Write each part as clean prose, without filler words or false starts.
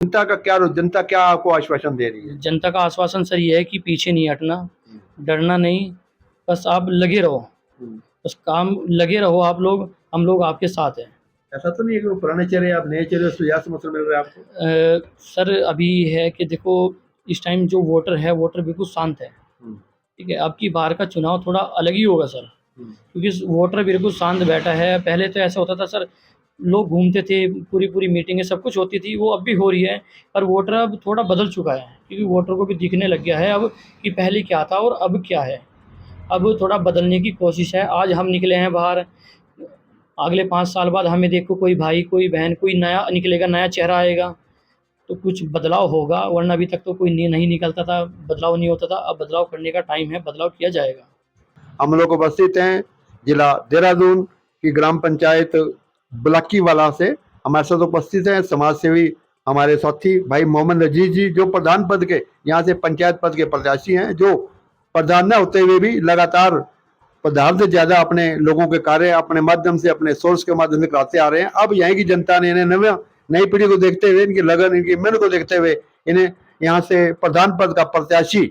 जनता क्या आपको आश्वासन दे रही है? जनता का आश्वासन सर ये है कि पीछे नहीं हटना, डरना नहीं, बस आप लगे रहो, बस काम लगे रहो आप लोग, हम लोग आपके साथ हैं। ऐसा तो नहीं है कि वो पुराने चेहरे आप नए चेहरे से ज्यादा समर्थन मिल रहा है आपको? सर अभी है कि देखो इस टाइम जो वोटर है, वोटर बिल्कुल शांत है, ठीक है? अब की बार का चुनाव थोड़ा अलग ही होगा सर, क्योंकि वोटर बिल्कुल शांत बैठा है। पहले तो ऐसा होता था सर, लोग घूमते थे, पूरी मीटिंगें सब कुछ होती थी, वो अब भी हो रही है, पर वोटर अब थोड़ा बदल चुका है, क्योंकि वोटर को भी दिखने लग गया है अब कि पहले क्या था और अब क्या है। अब थोड़ा बदलने की कोशिश है। आज हम निकले हैं बाहर, अगले 5 साल बाद हमें देखो कोई भाई, कोई बहन, कोई नया निकलेगा, नया चेहरा आएगा, तो कुछ बदलाव होगा, वरना अभी तक तो कोई नहीं निकलता था, बदलाव नहीं होता था। अब बदलाव करने का टाइम है, बदलाव किया जाएगा। हम लोग उपस्थित हैं जिला देहरादून की ग्राम पंचायत बुलाकीवाला से। हमारे साथ उपस्थित हैं समाज सेवी हमारे साथी भाई मोहम्मद अजीज जी, जो प्रधान पद के यहाँ से पंचायत पद के प्रत्याशी हैं, जो प्रधान न होते हुए भी लगातार प्रधान से ज्यादा अपने लोगों के कार्य अपने माध्यम से, अपने सोर्स के माध्यम से कराते आ रहे हैं। अब यहाँ की जनता ने इन्हें नई पीढ़ी को देखते हुए, इनकी लगन, इनकी मेहनत को देखते हुए इन्हें यहाँ से प्रधान पद का प्रत्याशी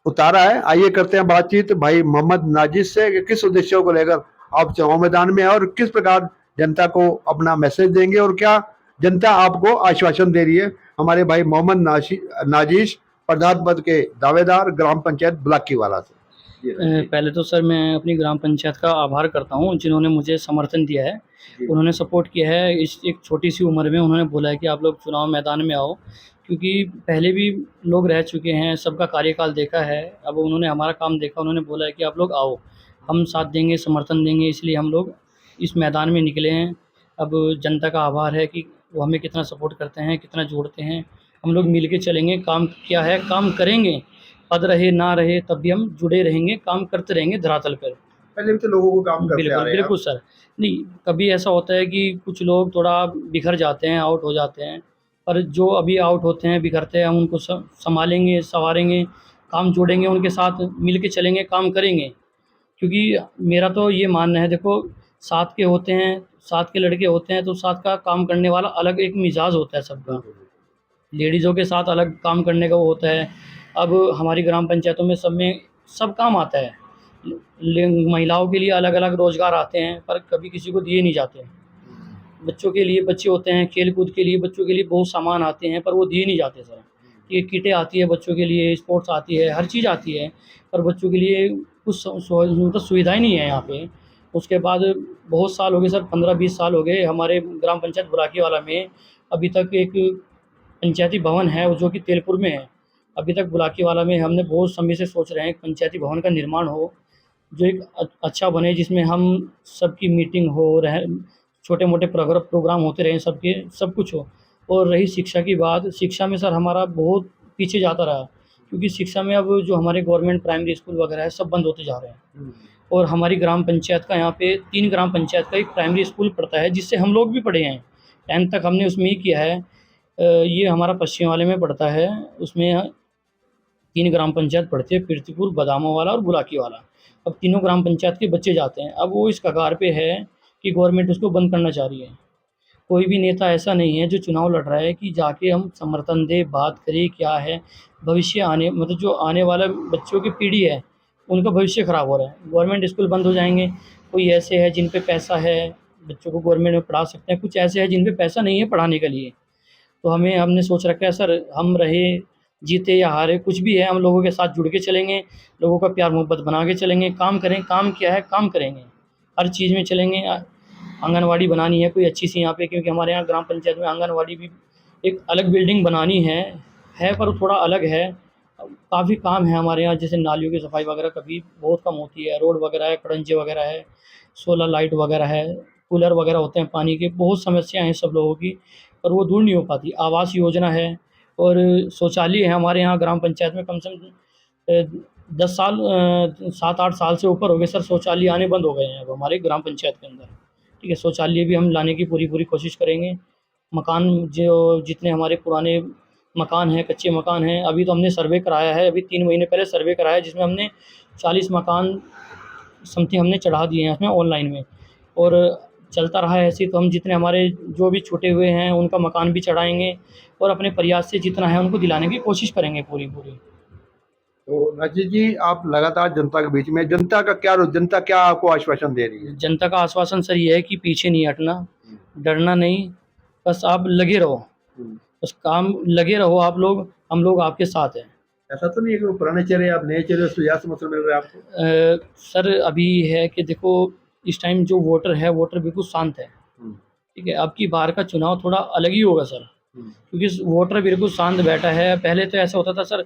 उतारा है। आइए करते हैं बातचीत भाई मोहम्मद नाजिर से कि किस उद्देश्यों को लेकर आप चुनाव मैदान में हैं और किस प्रकार जनता को अपना मैसेज देंगे और क्या जनता आपको आश्वासन दे रही है। हमारे भाई मोहम्मद नाजिश, प्रधान पद के दावेदार, ग्राम पंचायत बुलाकीवाला से। पहले तो सर मैं अपनी ग्राम पंचायत का आभार करता हूँ, जिन्होंने मुझे समर्थन दिया है, उन्होंने सपोर्ट किया है। इस एक छोटी सी उम्र में उन्होंने बोला है कि आप लोग चुनाव मैदान में आओ, क्योंकि पहले भी लोग रह चुके हैं, सबका कार्यकाल देखा है। अब उन्होंने हमारा काम देखा, उन्होंने बोला है कि आप लोग आओ, हम साथ देंगे, समर्थन देंगे, इसलिए हम लोग इस मैदान में निकले हैं। अब जनता का आभार है कि वो हमें कितना सपोर्ट करते हैं, कितना जोड़ते हैं। हम लोग मिल के चलेंगे, काम क्या है काम करेंगे, पद रहे ना रहे तब भी हम जुड़े रहेंगे, काम करते रहेंगे धरातल पर। पहले भी तो लोगों को काम करते आ बिल्कुल, रहे हैं आप। बिल्कुल सर। नहीं, कभी ऐसा होता है कि कुछ लोग थोड़ा बिखर जाते हैं, आउट हो जाते हैं, पर जो अभी आउट होते हैं, बिखरते हैं, हम उनको सँभालेंगे, सँवारेंगे, काम जोड़ेंगे, उनके साथ मिल के चलेंगे, काम करेंगे। क्योंकि मेरा तो ये मानना है, देखो साथ के होते हैं, साथ के लड़के होते हैं, तो साथ का काम करने वाला अलग एक मिजाज होता है सबका। लेडीज़ों के साथ अलग काम करने का वो होता है। अब हमारी ग्राम पंचायतों में सब काम आता है। महिलाओं के लिए अलग अलग रोज़गार आते हैं, पर कभी किसी को दिए नहीं जाते। बच्चों के लिए बच्चे होते हैं, खेल कूद के लिए बच्चों के लिए बहुत सामान आते हैं, पर वो दिए नहीं जाते सर। ये किटें आती है बच्चों के लिए, स्पोर्ट्स आती है, हर चीज़ आती है, पर बच्चों के लिए कुछ मतलब सुविधाएं नहीं है यहाँ पे। उसके बाद बहुत साल हो गए सर, 15-20 साल हो गए हमारे ग्राम पंचायत बुलाकीवाला में, अभी तक एक पंचायती भवन है जो कि तेलपुर में है। अभी तक बुलाकीवाला में हमने बहुत समय से सोच रहे हैं एक पंचायती भवन का निर्माण हो, जो एक अच्छा बने, जिसमें हम सबकी मीटिंग हो, रह छोटे-मोटे प्रोग्राम होते रहें सबके, सब कुछ हो। और रही शिक्षा की बात, शिक्षा में सर हमारा बहुत पीछे जाता रहा, क्योंकि शिक्षा में अब जो हमारे गवर्नमेंट प्राइमरी स्कूल वगैरह है, सब बंद होते जा रहे हैं। और हमारी ग्राम पंचायत का यहाँ पे 3 ग्राम पंचायत का एक प्राइमरी स्कूल पड़ता है, जिससे हम लोग भी पढ़े हैं। 10th तक हमने उसमें ही किया है। ये हमारा पश्चिम वाले में पड़ता है, उसमें 3 ग्राम पंचायत पड़ती है, कीर्तिपुर, बदामावाला और बुलाकीवाला। अब तीनों ग्राम पंचायत के बच्चे जाते हैं। अब वो इस कगार पे है कि गवर्नमेंट उसको बंद करना चाह रही है। कोई भी नेता ऐसा नहीं है जो चुनाव लड़ रहा है कि जाके हम समर्थन दें, बात करें क्या है। भविष्य आने मतलब जो आने वाला बच्चों की पीढ़ी है, उनका भविष्य ख़राब हो रहा है। गवर्नमेंट स्कूल बंद हो जाएँगे। कोई ऐसे हैं जिन पे पैसा है, बच्चों को गवर्नमेंट में पढ़ा सकते हैं, कुछ ऐसे हैं जिन पे पैसा नहीं है पढ़ाने के लिए। तो हमने सोच रखा है सर, हम रहे, जीते या हारे कुछ भी है, हम लोगों के साथ जुड़ के चलेंगे, लोगों का प्यार मोहब्बत बना के चलेंगे, काम करें, काम क्या है काम करेंगे, हर चीज़ में चलेंगे। आंगनवाड़ी बनानी है कोई अच्छी सी यहाँ पे, क्योंकि हमारे यहाँ ग्राम पंचायत में आंगनवाड़ी भी एक अलग बिल्डिंग बनानी है पर थोड़ा अलग है। काफ़ी काम है हमारे यहाँ, जैसे नालियों की सफाई वगैरह कभी बहुत कम होती है, रोड वगैरह है, खड़ंजे वगैरह है, सोलर लाइट वगैरह है, कूलर वगैरह होते हैं पानी के, बहुत समस्याएं हैं सब लोगों की, पर वो दूर नहीं हो पाती। आवास योजना है और शौचालय है हमारे यहाँ ग्राम पंचायत में, कम से कम 10 साल 7-8 साल से ऊपर हो गए सर, शौचालय आने बंद हो गए हैं अब हमारे ग्राम पंचायत के अंदर। ठीक है, शौचालय भी हम लाने की पूरी कोशिश करेंगे। मकान जो जितने हमारे पुराने मकान हैं, कच्चे मकान हैं, अभी तो हमने सर्वे कराया है, अभी 3 महीने पहले सर्वे कराया है, जिसमें हमने 40 मकान समथिंग हमने चढ़ा दिए हैं उसमें ऑनलाइन में। और चलता रहा ऐसे ही तो हम जितने हमारे जो भी छूटे हुए हैं उनका मकान भी चढ़ाएँगे और अपने प्रयास से जितना है उनको दिलाने की कोशिश करेंगे पूरी। तो नाजिर जी, आप लगातार जनता के बीच में, जनता क्या आपको आश्वासन दे रही है? जनता का आश्वासन सर ये है कि पीछे नहीं हटना, डरना नहीं, बस आप लगे रहो, बस काम लगे रहो आप लोग, हम लोग आपके साथ हैं। ऐसा तो नहीं है कि वो पुराने चेहरे आप नए चेहरे से ज्यादा समर्थन मिल रहा है आपको? सर अभी है कि देखो इस टाइम जो वोटर है, वोटर बिल्कुल शांत है, हम्म, ठीक है? अब की बार का चुनाव थोड़ा अलग ही होगा सर, क्योंकि वोटर बिल्कुल शांत बैठा है। पहले तो ऐसा होता था सर,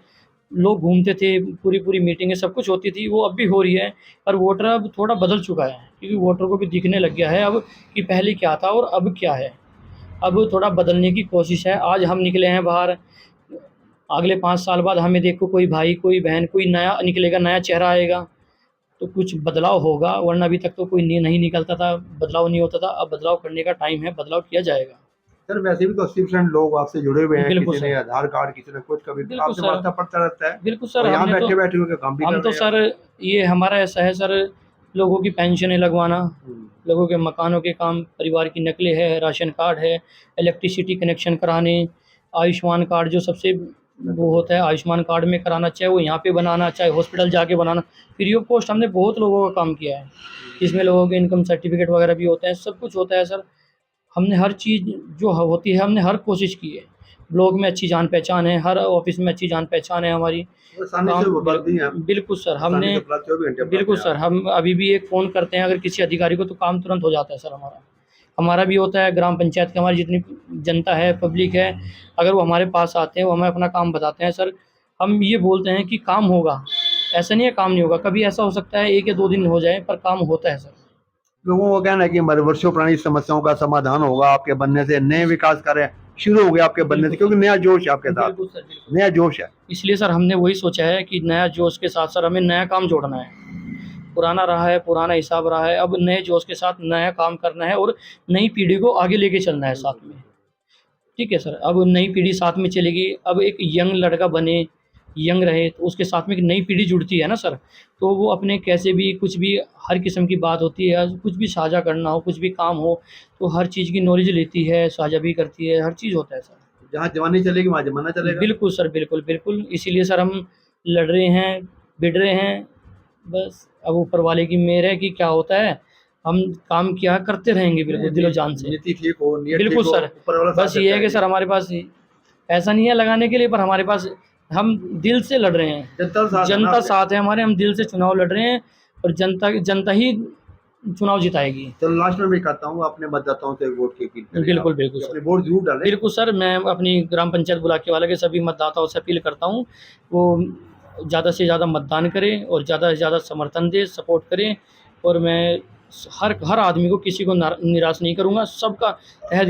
लोग घूमते थे, पूरी मीटिंगें सब कुछ होती थी, वो अब भी हो रही है, पर वोटर अब थोड़ा बदल चुका है, क्योंकि वोटर को भी दिखने लग गया है अब कि पहले क्या था और अब क्या है। अब थोड़ा बदलने की कोशिश है। आज हम निकले हैं बाहर, अगले 5 साल बाद हमें देखो कोई भाई, कोई बहन, कोई नया निकलेगा, नया चेहरा आएगा, तो कुछ बदलाव होगा, वरना अभी तक तो कोई नहीं निकलता था, बदलाव नहीं होता था। अब बदलाव करने का टाइम है, बदलाव किया जाएगा। सर वैसे भी तो 80% लोग आपसे जुड़े हुए हैं, बिल्कुल किसी ने सर। आधार कार्ड, किसी ने कुछ, कभी बिल्कुल आपसे सर। वार्ता पड़ता रहता है बिल्कुल सर, और यहाँ हमने तो बैठे बैठे हुए काम भी कर हम तो रहे हैं सर ये हमारा ऐसा है सर, लोगों की पेंशनें लगवाना, आप। लोगों के मकानों के काम, परिवार की नकलें है, राशन कार्ड है, इलेक्ट्रिसिटी कनेक्शन कराने, आयुष्मान कार्ड जो सबसे वो होता है, आयुष्मान कार्ड में कराना, चाहे वो यहाँ पे बनाना, चाहे हॉस्पिटल जाके बनाना, फ्री ऑफ कॉस्ट हमने बहुत लोगों का काम किया है। इसमें लोगों के इनकम सर्टिफिकेट वगैरह भी होते हैं, सब कुछ होता है सर। हमने हर चीज़ जो होती है, हमने हर कोशिश की है। ब्लॉक में अच्छी जान-पहचान है, हर ऑफ़िस में अच्छी जान-पहचान है हमारी। वो आसानी से काम बुलाती हैं आप, बिल्कुल सर, आसानी हमने से बुलाते हो, 24 घंटे बिल्कुल बुलाते हैं सर, हम अभी भी एक फ़ोन करते हैं अगर किसी अधिकारी को, तो काम तुरंत हो जाता है सर हमारा। हमारा भी होता है, ग्राम पंचायत की हमारी जितनी जनता है, पब्लिक है, अगर वो हमारे पास आते हैं, वो हमें अपना काम बताते हैं सर, हम ये बोलते हैं कि काम होगा। ऐसा नहीं है काम नहीं होगा, कभी ऐसा हो सकता है 1 या 2 दिन हो जाए, पर काम होता है सर। लोगों को कहना है कि हमारे वर्षों पुरानी समस्याओं का समाधान होगा आपके बनने से, नए विकास कार्य शुरू हो गए आपके बनने से, बिल्कुल क्योंकि नया जोश है आपके साथ, बिल्कुल सर, बिल्कुल। नया जोश है। इसलिए सर हमने वही सोचा है कि नया जोश के साथ सर हमें नया काम जोड़ना है। पुराना रहा है, पुराना हिसाब रहा है, अब नए जोश के साथ नया काम करना है और नई पीढ़ी को आगे लेके चलना है साथ में। ठीक है सर, अब नई पीढ़ी साथ में चलेगी, अब एक यंग लड़का बने, यंग रहे, तो उसके साथ में एक नई पीढ़ी जुड़ती है ना सर, तो वो अपने कैसे भी कुछ भी हर किस्म की बात होती है, कुछ भी साझा करना हो, कुछ भी काम हो, तो हर चीज़ की नॉलेज लेती है, साझा भी करती है, हर चीज़ होता है सर। जहाँ जवानी चलेगी वहाँ जमाना चलेगा। बिल्कुल सर, बिल्कुल। इसीलिए सर हम लड़ रहे हैं, भिड़ रहे हैं, बस अब ऊपर वाले की मेहर है कि क्या होता है, हम काम किया करते रहेंगे बिल्कुल दिलो-जान से। नीति ठीक हो, नियत ठीक बिल्कुल हो, सर, ऊपर वाला साथ बस ये देता है कि सर हमारे पास पैसा नहीं है लगाने के लिए, पर हमारे पास हम दिल से लड़ रहे हैं। जनता साथ है ना जनता आपके। साथ है हमारे, हम दिल से चुनाव लड़ रहे हैं और जनता ही चुनाव जिताएगी। चलो लास्ट में मैं कहता हूँ, अपने मतदाताओं से वोट की अपील करें बिल्कुल, आप, बिल्कुल कि सर। अपने वोट जरूर डालें। बिल्कुल सर, मैं अपनी ग्राम पंचायत बुलाकीवाला के सभी मतदाताओं से अपील करता हूँ, वो ज़्यादा से ज़्यादा मतदान करें और ज़्यादा से ज़्यादा समर्थन दें, सपोर्ट करें, और मैं हर आदमी को, किसी को निराश नहीं करूँगा, सबका तहे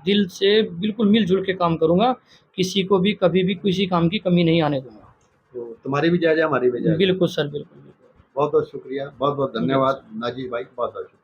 दिल से बिल्कुल मिल-जुल के काम करूँगा, किसी को भी कभी भी किसी काम की कमी नहीं आने दूँगा। तो तुम्हारी भी जायज़ है, हमारी भी जायज़ है। बिल्कुल सर, बिल्कुल। बहुत बहुत शुक्रिया, बहुत बहुत धन्यवाद नाजिर भाई, बहुत बहुत शुक्रिया।